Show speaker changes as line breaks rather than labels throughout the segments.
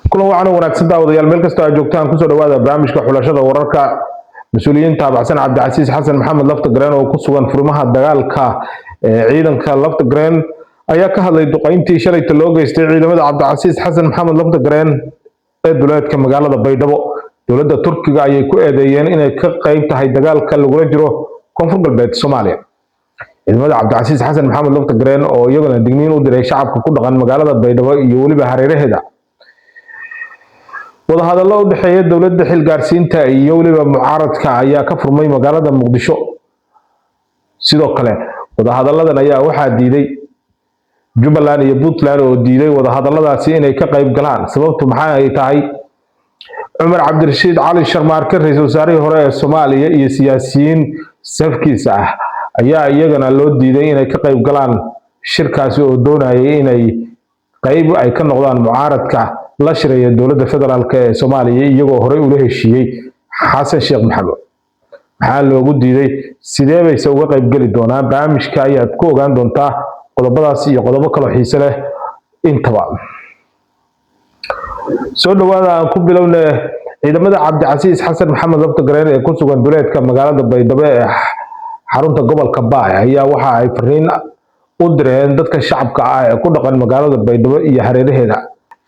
kulan wacan wanaagsan daawadayaal meel kasta aad joogtaan kusoo dhawaada barnaamijka xulashada wararka mas'uuliyiinta Abacsan Cabdicasiis Xasan Maxamed Laftagreen oo ku sugan furmaha dagaalka ciidanka Laftagreen ayaa ka hadlay duqeyntii shalay loo geystay ciidamada Cabdicasiis Xasan Maxamed Laftagreen ee duleedka magaalada Baydhabo. dowladda Turkiga ayay ku eedeeyeen inay ka qayb tahay dagaalka lagula jiro koonfur galbeed Soomaaliya. ciidamada Cabdicasiis Xasan Maxamed Laftagreen oo iyaguna digniin u diray shacabka ku dhaqan magaalada Baydhabo iyo waliba hareeraheeda. wadahadallo u dhexeeya dowladda xilgaarsiinta iyo waliba mucaaradka ayaa ka furmay magaalada Muqdisho. sidoo kale wadahadalladan ayaa waxaa diiday Jubbaland iyo Puntland oo diiday wadahadalladaasi inay ka qayb galaan. sababtu maxay ay tahay Umar Cabdirashiid Cali Sharmaarke ra'iisul wasaarihii hore ee Soomaaliya iyo siyaasiyiin safkiisa ah ayaa iyagana loo diiday inay ka qayb galaan shirkaasi oo doonayay inay qayb ay ka noqdaan mucaaradka la shiraya dowladda federaalka ee Soomaaliya iyagoo hore u la heshiiyay Xasan Sheekh Maxamed. maxaa loogu diiday sidee bay uga qayb gali doonaan barnaamijka ayaad ku ogaan doontaa qodobadaas iyo qodobo kale xiiso leh intaba. soo dhawaada aan ku bilownay ciidamada Cabdicasiis Xasan Maxamed Laftagreen ee ku sugan duleedka magaalada Baydhabo ee xarunta gobolka Baay ayaa waxa ay fariin u direen dadka shacabka ah ee ku dhaqan magaalada Baydhabo iyo hareeraheeda.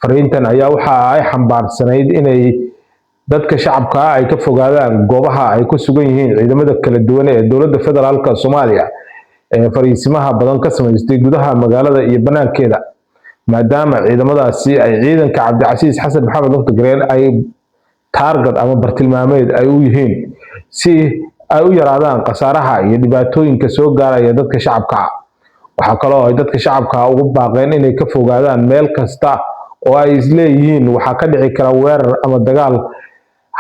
fariintan ayaa waxa ay xambaarsanayd inay dadka shacabka ah ay ka fogaadaan goobaha ay ku sugan yihiin ciidamada kala duwan ee dowladda federaalka Soomaaliya ee fariisimaha badan ka sameystay gudaha magaalada iyo banaankeeda, maadaama ciidamadaasi ay ciidanka Cabdicasiis Xasan Maxamed Laftagreen ay target ama bartilmaameed ay u yihiin si ay u yaraadaan khasaaraha iyo dhibaatooyinka soo gaaraya dadka shacabka ah. waxa kale oo ay dadka shacabka ugu baaqeen inay ka fogaadaan meel kasta oo ay isleeyihiin waxa ka dhici kara weerar ama dagaal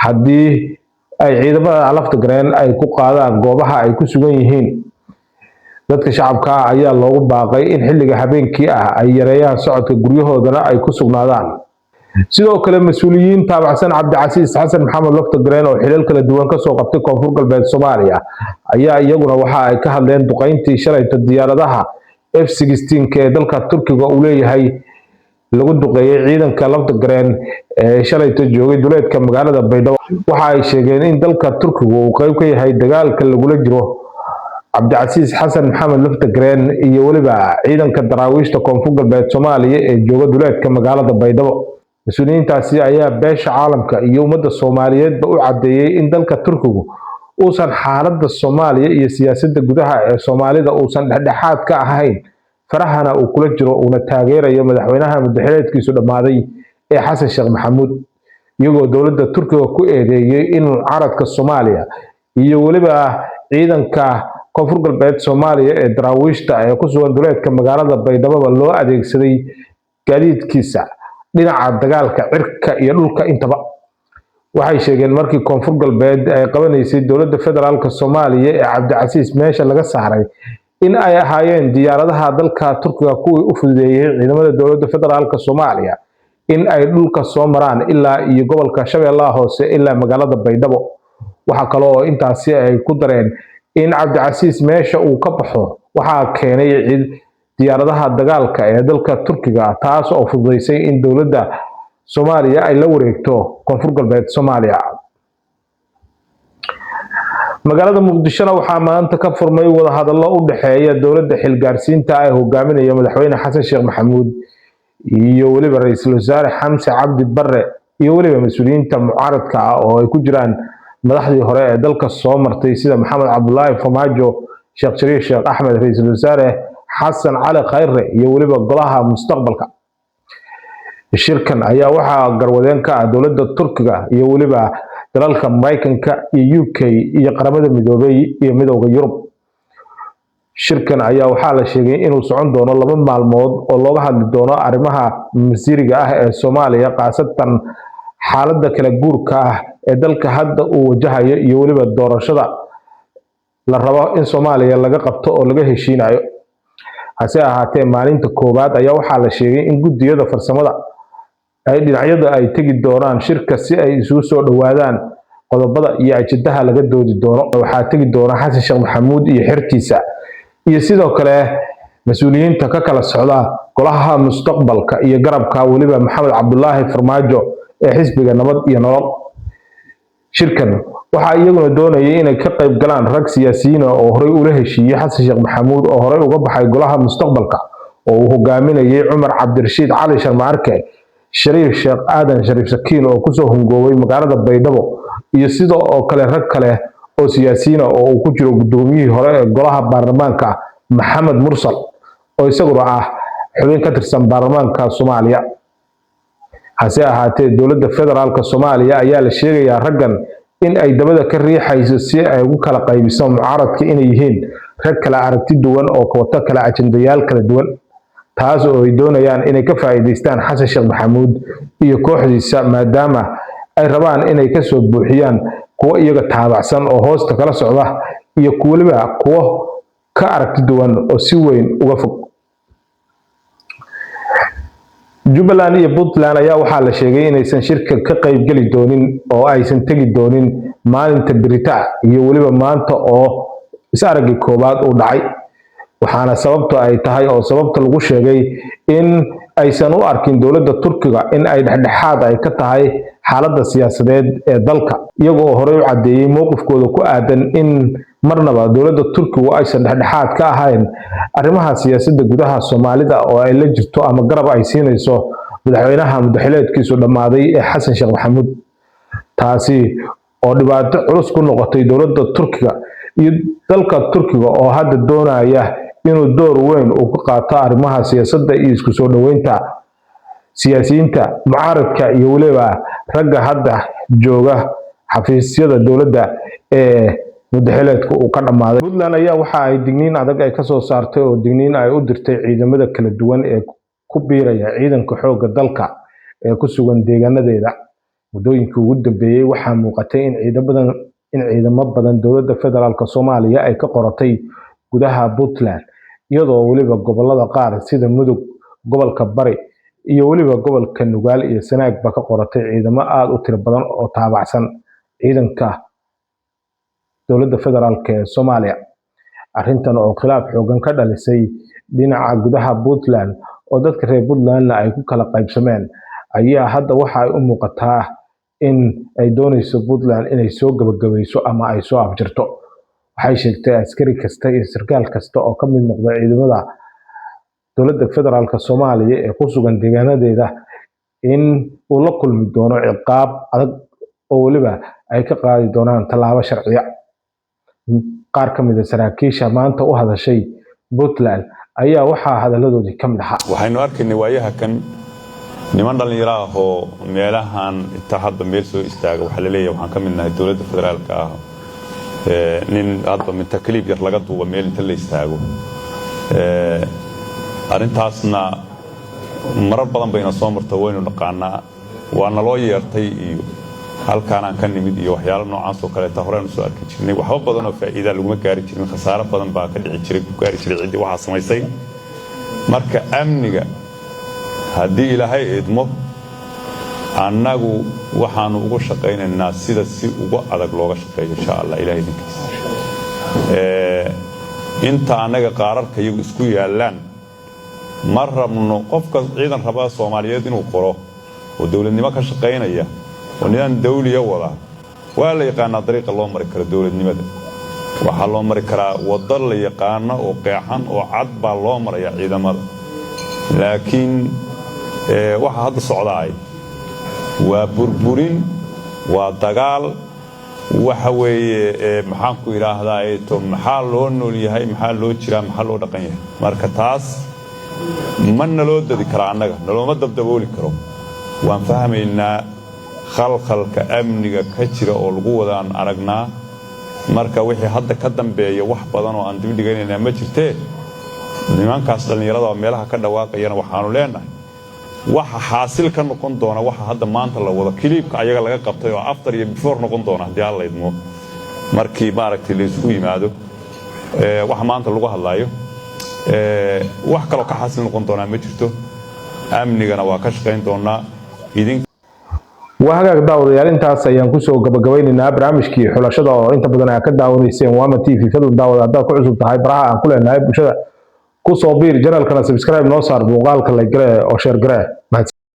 haddii ay ciidamada Laftagreen ay ku qaadaan goobaha ay ku sugan yihiin. dadka shacabka ayaa loogu baaqay in xilliga habeenkii ah ay yareeyaan socodka guryahoodana ay ku sugnaadaan. sidoo kale mas'uuliyiinta Abacsan Cabdicasiis Xasan Maxamed Laftagreen oo xilal kala duwan ka soo qabtay koonfur galbeed Soomaaliya ayaa iyaguna waxa ay ka hadleen duqeyntii shalay diyaaradaha F-16 ee dalka Turkiga uu leeyahay lagu duqeeyay ciidanka Laftagreen ee shalay joogay duleedka magaalada Baydhabo. waxa ay sheegeen in dalka Turkiga uu qayb ka yahay dagaalka lagula jiro Cabdicasiis Xasan Maxamed Laftagreen iyo waliba ciidanka daraawiishta koonfur galbeed Soomaaliya ee jooga duleedka magaalada Baydhabo. mas'uuliyiintaasi ayaa beesha caalamka iyo ummadda Soomaaliyeed u cadeeyay in dalka Turkiga uusan xaaladda Soomaaliya iyo siyaasadda gudaha ee Soomaalida uusan dhexdhexaad ka ahayn, farahana uu kula jiro una taageerayo madaxweynaha madaxweynkiisu dhamaaday ee Xasan Sheekh Maxamuud, iyagoo dowladda Turkiga ku eedeeyay in mucaaradka Soomaaliya iyo waliba ciidanka koonfur galbeed Soomaaliya ee daraawiishta ee ku sugan duleedka magaalada Baydhabo loo adeegsaday gaadiidkiisa dhinaca dagaalka cirka iyo dhulka intaba. waxay sheegeen markii koonfur galbeed ay qabanaysay dowladda federaalka Soomaaliya ee Cabdicasiis meesha laga saaray in ay ahaayeen diyaaradaha dalka Turkiga kuwii u fududeeyay ciidamada dowladda federaalka Soomaaliya in ay dhulka soo maraan ilaa iyo gobolka Shabeellaha Hoose ilaa magaalada Baydhabo. waxa kale oo intaasi ay ku dareen in Cabdicasiis meesha uu ka baxo waxa keenay diyaaradaha dagaalka ee dalka Turkiga, taas oo fududeysay in dowladda Soomaaliya ay la wareegto koonfur galbeed Soomaaliya. magaalada Muqdisho waxaa maanta ka furmay wadahadallo u dhexeeya dowladda xilgaarsiinta ay hogaaminaya madaxweyne Xasan Sheekh Maxamuud iyo waliba ra'iisul wasaare Xamse Cabdi Barre iyo waliba mas'uuliyiinta mucaaradka ah oo ay ku jiraan madaxdii hore ee dalka soo martay sida Maxamed Cabdullaahi Farmaajo, Sheekh Shariif Sheekh Axmed, ra'iisul wasaare Xasan Cali Khayre iyo waliba golaha mustaqbalka. shirkan ayaa waxaa garwadeen ka ah dowladda Turkiga iyo waliba dalalka Mareykanka iyo UK iyo qaramada midoobay iyo midowga Yurub. shirkan ayaa waxaa la sheegay inuu socon doono 2 maalmood oo looga hadli doono arrimaha masiiriga ah ee Soomaaliya, qaasatan xaaladda kala guurka ah ee dalka hadda uu wajahayo iyo waliba doorashada la rabo in Soomaaliya laga qabto oo laga heshiinayo. hase ahaatee maalinta koowaad ayaa waxaa la sheegay in gudiyada farsamada ay dhinacyada ay tagi doonaan shirka si ay isugu soo dhawaadaan qodobada iyo ajandaha laga doodi doono. waxaa tagi doona Xasan Sheekh Maxamuud iyo xirtiisa iyo sidoo kale mas'uuliyiinta ka kala socda golaha mustaqbalka iyo garabka waliba maxamed cabdulaahi farmaajo ee xisbiga nabad iyo nolol. shirkan waxa iyaguna doonayay inay ka qayb galaan rag siyaasiyiin oo horey ula heshiiyay xasan sheekh maxamuud oo horey uga baxay golaha mustaqbalka oo uu hogaaminayay cumar cabdirashiid cali sharmaarke, shariif sheekh aadan shariif sakiin oo kusoo hungoobay magaalada baydhabo, iyo sidoo kale rag kale oo siyaasiyiin oo uu ku jiro gudoomiyihii hore ee golaha baarlamaanka maxamed mursal oo isaguna ah xubin ka tirsan baarlamaanka Soomaaliya. hase ahaatee dowladda federaalka Soomaaliya ayaa la sheegayaa raggan in ay dabada ka riixayso si ay ugu kala qaybiso mucaaradka inay yihiin rag kala aragti duwan oo wata kala ajendayaal kala duwan, taas oo ay doonayaan inay ka faa'iideystaan xasan sheekh maxamuud iyo kooxdiisa maadaama ay rabaan inay ka soo buuxiyaan kuwa iyaga taabacsan oo hoosta kala socda iyo waliba kuwa ka aragti duwan oo si weyn uga fog. Jubbaland iyo Puntland ayaa waxaa la sheegay inaysan shirka ka qayb gali doonin oo aysan tagi doonin maalinta berita iyo waliba maanta oo is aragii koobaad uu dhacay, waxaana sababta ay tahay oo sababta lagu sheegay in aysan u arkin dowladda Turkiga in ay dhexdhexaad ay ka tahay xaaladda siyaasadeed ee dalka, iyagoo horey u cadeeyay mowqifkooda ku aadan in marnaba dowladda Turkiga aysan dhexdhexaad ka ahayn arrimaha siyaasadda gudaha Soomaalida oo ay la jirto ama garab ay siinayso madaxweynaha madaxweyneedkiisu dhamaaday ee xasan sheekh maxamuud, taasi oo dhibaato culus ku noqotay dowladda Turkiga iyo dalka Turkiga oo hadda doonaya inuu door weyn u ka qaato arrimaha siyaasadda iyo isku soo dhaweynta siyaasiyiinta mucaaradka iyo waliba ragga hadda jooga xafiisyada dowladda ee madaxweyneedku uu ka dhamaaday. Puntland ayaa waxa ay digniin adag ay ka soo saartay oo digniin ay u dirtay ciidamada kala duwan ee ku biiraya ciidanka xoogga dalka ee ku sugan deegaanadeeda. muddooyinkii ugu dambeeyay waxaa muuqatay in ciidamo badan dowladda federaalka Soomaaliya ay ka qoratay gudaha Puntland, iyadoo waliba gobolada qaar sida Mudug, gobolka Bari iyo waliba gobolka Nugaal iyo Sanaag ba ka qoratay ciidamo aad u tiro badan oo taabacsan ciidanka dowladda federaalka ee Soomaaliya. arrintan oo khilaaf xoogan ka dhalisay dhinaca gudaha Puntland oo dadka reer Puntland ay ku kala qaybsameen ayaa hadda waxa ay u muuqataa in ay doonayso Puntland inay soo gabagabayso ama ay soo afjirto. waxay sheegtay askari kasta iyo sarkaal kasta oo ka mid noqda ciidamada dowladda federaalka Soomaaliya ee ku sugan deegaanadeeda in uu la kulmi doono ciqaab adag oo waliba ay ka qaadi doonaan tallaabo sharciya. qaar ka mid ah saraakiisha maanta u hadashay Puntland ayaa waxaa hadaladoodii ka mid ahaa:
waxaynu arkaynay waayaha kan niman dhalinyaro ah oo meelahan inta hadda meel soo istaaga waxa la leeyahay waxaan ka mid nahay dowladda federaalka ah nin hadba minta kaliib yar laga duuba meel inta la istaago. arrintaasna marar badan bayna soo martay waynu naqaanaa, waana loo yeertay iyo halkaan aan ka nimid iyo waxyaalo noocaas oo kale ta horeen soo arki jirnay. waxba badan oo faa'iido laguma gaari jirin, khasaaro badan baa ka dhici jiray ku gaari jiray cidii waxa samaysay. marka amniga haddii ilaahay idmo annagu waxaanu ugu shaqaynaynaa sida si ugu adag looga shaqeeyo insha Allah ilaahay idinkiisa. inta annaga qaararka iyagu isku yaalaan ma rabno qofka ciidan raba Soomaaliyeed inuu qoro oo dawladnimo ka shaqaynaya oo nidaam dawliya wada waa la yaqaanaa dariiqa loo mari karo dawladnimada. waxaa loo mari karaa waddo la yaqaano oo qeexan oo cad baa loo maraya ciidamada. laakiin waxa hadda socdaay waa burburin, waa dagaal, waxa weeye maxaan ku yiraahdaa to maxaa loo nool yahay, maxaa loo jiraa, maxaa loo dhaqan yahay. marka taas mana loo dadi kara annaga nalooma dabdabooli karo. waan fahmaynaa khalkhalka amniga ka jira oo lagu wadaan aragnaa. marka wixii hadda ka dambeeya wax badan oo aan dib dhigaynaa ma jirtee nimankaas dhalinyarada meelaha ka dhawaaqayana waxaanu leenahay waxa xaasil ka noqon doona waxa hadda maanta la wada kiliibka ayaga laga qabtay oo after iyo before noqon doona hadii alla idmo markii maaragtay la isku yimaado waxa maanta lagu hadlayo wax kale ka xaasil noqon doona ma jirto. amnigana waa ka shaqayn doonaa idin
وهاجاك داود يا أنت سيان كوسو جبجبين نابر عمشكي حلا شدا أنت بدنا كده داود يسين وما تي في فضل داود هذا كل عزوب تهاي براها كل النهاية بشدة ku soo biir channelkana subscribe noo saar muuqaalka la gare oo share gare mahadsan